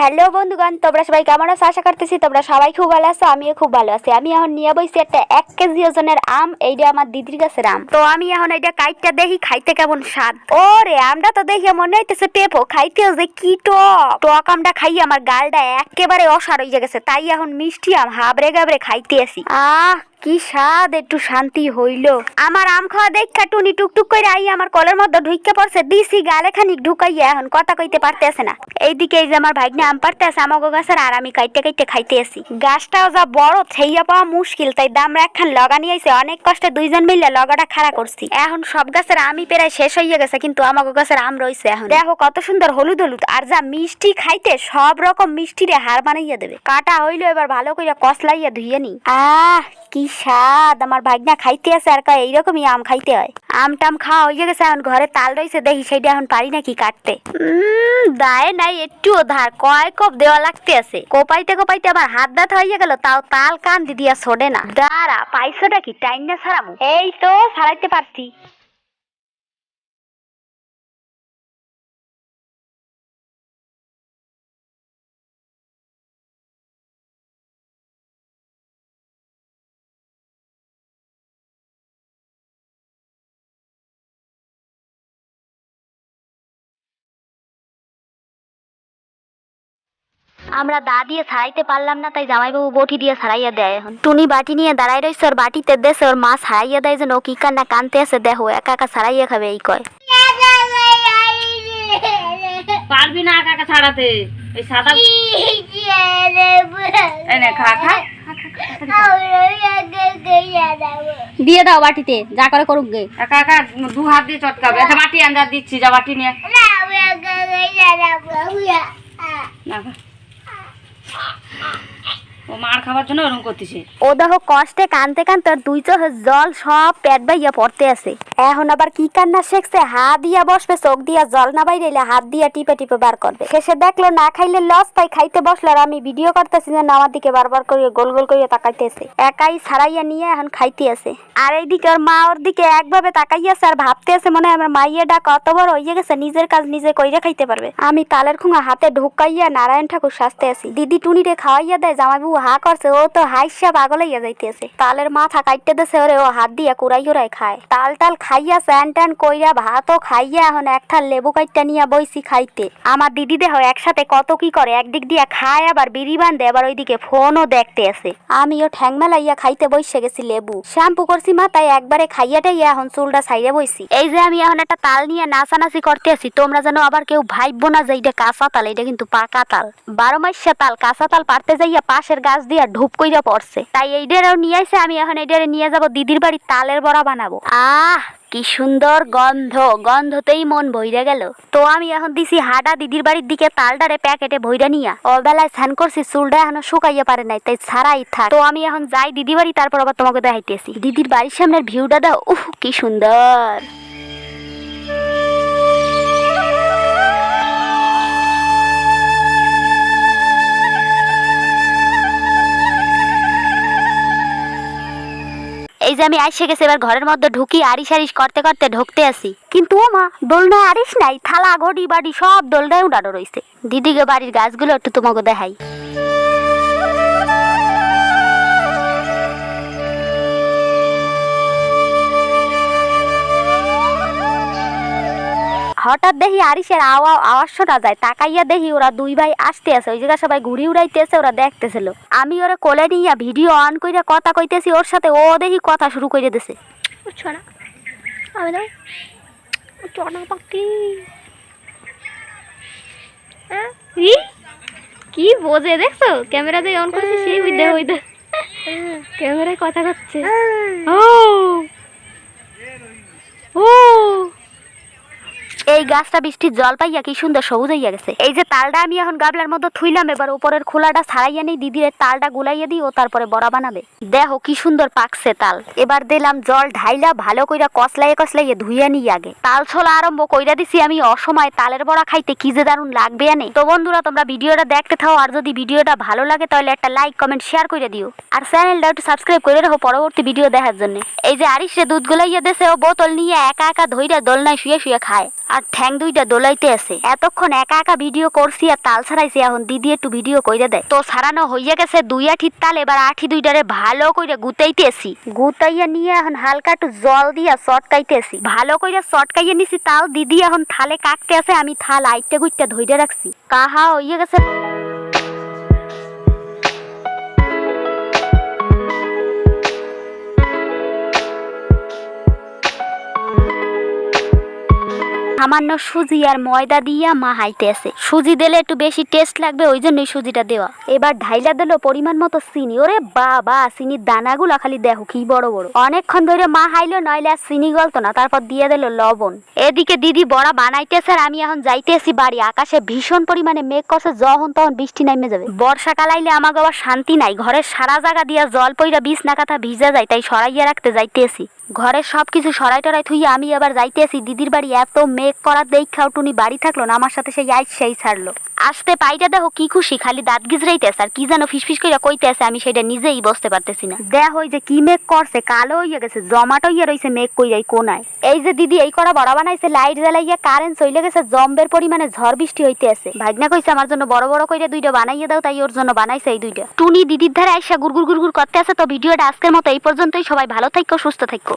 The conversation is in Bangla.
হ্যালো বন্ধুগণ, তোমরা সবাই কেমন আছো? আশা করতেছি তোমরা সবাই খুব ভালো আছো। আমিও খুব ভালো আছি। আমি এখন নিয়ে বইছি একটা 1 কেজি ওজনের আম। এইটা আমার দিদির কাছে আম। তো আমি এখন এইটা কাইটটা দেখি খাইতে কেমন স্বাদ। ওরে আমটা তো দেখে মনে হইতেছে পেপো, খাইতেও যে কি টক। টক আমটা খাই আমার গালটা একেবারে অসাড় হয়ে গেছে। তাই এখন মিষ্টি আম হাবড়ে গাবড়ে খাইতে আসি। কি স্বাদ, একটু শান্তি হইল। আমার আম খাওয়া দেখা টুনি টুকটুক করে আই আমার কলের মধ্যে ঢুইকে পড়ছে। দিছি গালে খানিক ঢুকাইয়া এখন কথা কইতে পারতেছে না। এইদিকে এই যে আমার ভাগ্নে আম পারতে আছে আমাগো গাছের, আর আমি কাইতে কাইতে খাইতে আসি। গাছটাও যা বড় ছাইয়া পাওয়া মুশকিল, তাই দামরা একখান লগা নিয়ে আইছে। অনেক কষ্টে দুইজন মিলে লগাটা খাড়া করছি। এখন সব গাছের আমই প্রায় শেষ হইয়া গেছে, কিন্তু আমাগো গাছের আম রইছে। এখন দেখো কত সুন্দর হলুদ হলুদ, আর যা মিষ্টি খাইতে সব রকম মিষ্টিরে হার বানাইয়া দেবে। কাটা হইলো, এবার ভালো করে কসলাইয়া ধুইয়া নি। কি স্বাদ, আমার ভাগনা খাইতে আছে আর কয় এইরকমই আম খাইতে হয়। আম টাম খাওয়া হয়ে গেছে, এখন ঘরে তাল রয়েছে, দেখি সেইটা এখন পারি নাকি কাটতে। দায় নাই একটুও ধার, কয় কপ দেওয়া লাগতে আছে। কোপাইতে কোপাইতে আবার হাত ব্যথা হয়ে গেল, তাও তাল কান দিয়া ছোড়ে না। দাঁড়া, পাইছোটা কি টাইম না ছাড়ামু? এই তো ছাড়াইতে পারছি। আমরা দা দিয়ে ছাড়াইতে পারলাম না, তাই জামাইবাবু বটি দিয়ে ছাড়াইয়া দেয়। এখন টুনি বাটি নিয়ে দাঁড়াই রয়েছে, ওর বাটিতে দেশে ওর মা ছাড়াইয়া দেয় যেন ও কি কান্না কানতে আছে। দেখো একা একা ছাড়াইয়া খাবে এই কয়। পারবি না একা একা ছাড়াতে। এই সাদা এনে খা খা দিয়ে দাও বাটিতে, যা করে করুক গে। একা একা দু হাত দিয়ে চটকাবে। একটা বাটি আন্দাজ দিচ্ছি, যা বাটি নিয়ে না খা। ও মার খাবার জন্য ওরকম করতেছে। ও দেখো কষ্টে কানতে কানতে ওর দুই চোখের জল সব পেট বাইয়া পড়তে আছে। এখন আবার কি কান্না শিখছে, হাত দিয়া বসবে, চোখ দিয়া জল না বাইরে হাত দিয়া টিপে টিপে বার করবে। শেষে দেখলো না খাইলে লস, তাই খাইতে বসলো। আর আমি ভিডিও করতেছি যেন আমার দিকে বারবার করে গোল গোল করে তাকাইতেছে। একাই ছাড়াইয়া নিয়ে এখন খাইতে আছে। আর এইদিকে ওর মা ওর দিকে একভাবে তাকাইয়াছে আর ভাবতে আছে মনে হয় আমার মাইয়া ডাক অত বড় হইয়া গেছে, নিজের কাজ নিজে কইরা খাইতে পারবে। আমি তালের খুঙা হাতে ঢুকাইয়া নারায়ণ ঠাকুর সাজতে আছি। দিদি টুনিরে খাওয়াইয়া দেয়, জামাইবাবু হা করছে, ও তো হাইসা পাগল হইয়া যাইতেছে। তালের মাথা কাটতে দেছে ওরে, ও হাত দিয়া কুড়াই কুড়াই খায়। তাল টাল খাইয়া স্যান ট্যান কইরা ভাতও খাইয়া এখন একটা লেবু কাটটা নিয়ে বইছি খাইতে। আমার দিদি দেহ একসাথে কত কি করে, একদিক দিয়া খায় আবার বিড়ি বান্ধে, আবার ওইদিকে ফোনও দেখতে আছে। আমিও ঠ্যাং মেলাইয়া খাইতে বসে গেছি। লেবু শ্যাম্পু করছি মাথায়, একবারে খাইয়াটাই এখন চুলটা ছাইড়ে বইছি। এই যে আমি এখন একটা তাল নিয়ে নাচানাচি করতে আছি। তোমরা যেন আবার কেউ ভাইবো না যে এটা কাঁচা তাল, এটা কিন্তু পাকা তাল। 12 মাসা তাল। কাঁচা তাল পারতে যাইয়া পাশের গাছ দিয়া ঢুপ কইরা পড়ছে, তাই এইটারও নিয়ে আইছে। আমি এখন এইটারে নিয়ে যাব দিদির বাড়ি, তালের বড়া বানাবো। কি সুন্দর গন্ধ, গন্ধতেই মন ভইরা গেল। তো আমি এখন দিছি হাডা দিদির বাড়ির দিকে, তালডারে প্যাকেটে ভইরা নিয়া। অবেলায় স্নান করছি, চুলটা এখনো শুকাইয়া পারে নাই, তাই ছাড়াই থাক। তো আমি এখন যাই দিদির বাড়ি, তারপর আবার তোমাকে দেখাইতেছি। দিদির বাড়ির সামনের ভিউটা দাও, কি সুন্দর। এই যে আমি আইসে গেছে, এবার ঘরের মধ্যে ঢুকি আরিস আরিস করতে করতে ঢুকতে আসি। কিন্তু ও মা, দোলনায় আরিস নাই, থালা ঘড়ি বাড়ি সব দোলনায় উড়ানো রয়েছে। দিদিকে বাড়ির গাছগুলো একটু তোমাকে দেখাই। হঠাৎ দেখি আরিসের আওয়াজ শোনা যায়। তাকাইয়া দেখি ওরা দুই ভাই আসতে আছে। ওই জায়গায় সবাই ঘুরি উড়াইতেছে, ওরা দেখতেছিল। আমি ওরা কোলে নিয়ে ভিডিও অন কইরা কথা কইতেছি ওর সাথে, ও দেখি কথা শুরু করে দিছে। কি বোঝে দেখছো, ক্যামেরা দিয়ে অন করেছে সেই হইতে ক্যামেরায় কথা করছে। এই গাছটা বৃষ্টির জল পাইয়া কি সুন্দর সবুজ হইয়া গেছে। এই যে তালটা আমি এখন গাবলার মধ্যে থুইলাম, এবার উপরের খোলাটা ছাড়াইয়া নেই, দিদির তালটা গুলাইয়া দিই, ও তারপরে বড়া বানাবে। দেখো কি সুন্দর পাকছে তাল। এবার দিলাম জল ঢাইলা, ভালো কইরা কসলাইয়া কসলাইয়া ধুইয়া নিই আগে। তাল ছোলা আরম্ভ কইরা দিছি আমি। অসময় তালের বড়া খাইতে কি যে দারুণ লাগবে আনে। তো বন্ধুরা তোমরা ভিডিওটা দেখতে থাও, আর যদি ভিডিওটা ভালো লাগে তাহলে একটা লাইক কমেন্ট শেয়ার করে দিও, আর চ্যানেলটা একটু সাবস্ক্রাইব করে রাখো পরবর্তী ভিডিও দেখার জন্য। এই যে আরিসে দুধ গুলাইয়া দেছে, ও বোতল নিয়ে একা একা ধইরা দোলনায় শুয়ে শুয়ে খায়। আর আর ঠ্যাং দুইটা দোলাইতে আছে। এতক্ষণ একা একা ভিডিও করছি আর তাল ছাড়াইছি, এখন দিদি একটু ভিডিও কইরা দেয়। তো ছাড়ানো হইয়া গেছে 2 আঠির তাল, এবার আঠি দুইটারে ভালো কইরা গুতাইতেছি। গুতাইয়া নিয়ে এখন হালকা একটু জল দিয়া চটকাইতেছি। ভালো কইরা চটকাইয়া নিছি, তাও দিদি এখন থালে কাটতে আছে, আমি থাল আইটে গুইটে ধইরা রাখছি। কাহা হইয়া গেছে। সামান্য সুজি আর ময়দা দিয়া মা হাইতে আছে। সুজি দিলে একটু বেশি টেস্ট লাগবে, ওই জন্যই সুজিটা দেওয়া। এবার ঢাইলা দিল পরিমাণ মতো চিনি। ওরে বাবা, চিনির দানাগুলা খালি দেখো কি বড় বড়। অনেকক্ষণ ধরে মা হাইলো, নইলে আর চিনি গলতো না। তারপর দিয়ে দিল লবণ। এদিকে দিদি বড়া বানাইতেছে আর আমি এখন যাইতেছি বাড়ি। আকাশে ভীষণ পরিমাণে মেঘ করছে, যখন তখন বৃষ্টি নামে যাবে। বর্ষাকাল আইলে আমাকে আবার শান্তি নাই। ঘরের সারা জায়গা দিয়া জল পইরা বিছনা কাঁথা ভিজা যায়, তাই সরাইয়া রাখতে যাইতেছি। ঘরের সবকিছু সরাই টরাই থুই আমি আবার যাইতেছি দিদির বাড়ি। এত মেঘ করার দেখাও টুনি বাড়ি থাকলো না, আমার সাথে সেই আইসাই ছাড়লো। আসতে পাইটা দেখো কি খুশি, খালি দাঁত গিজরাইতেছে আর কি যেন ফিসফিস কইরা কইতেছে, আমি সেটা নিজেই বুঝতে পারতেছি না। দেখ ওই যে কি মেঘ করছে, কালো হইয়া গেছে, জমাট হইয়া রইছে মেঘ কইরাই কোনায়। এই যে দিদি এই করা বড় বানাইছে, লাইট জ্বালাইয়া কারেন্ট চলে গেছে, জম্বের পরিমাণে ঝড় বৃষ্টি হইতে আছে। ভাগনা কইছে আমার জন্য বড় বড় কইরা 2টা বানাইয়া দাও, তাই ওর জন্য বানাইছে এই 2টা। টুনি দিদির ধারে আইসা গুড়গুড় গুড়গুড় করতে আছে। তো ভিডিওটা আজকের মতো এই পর্যন্তই। সবাই ভালো থাকো, সুস্থ থাকো।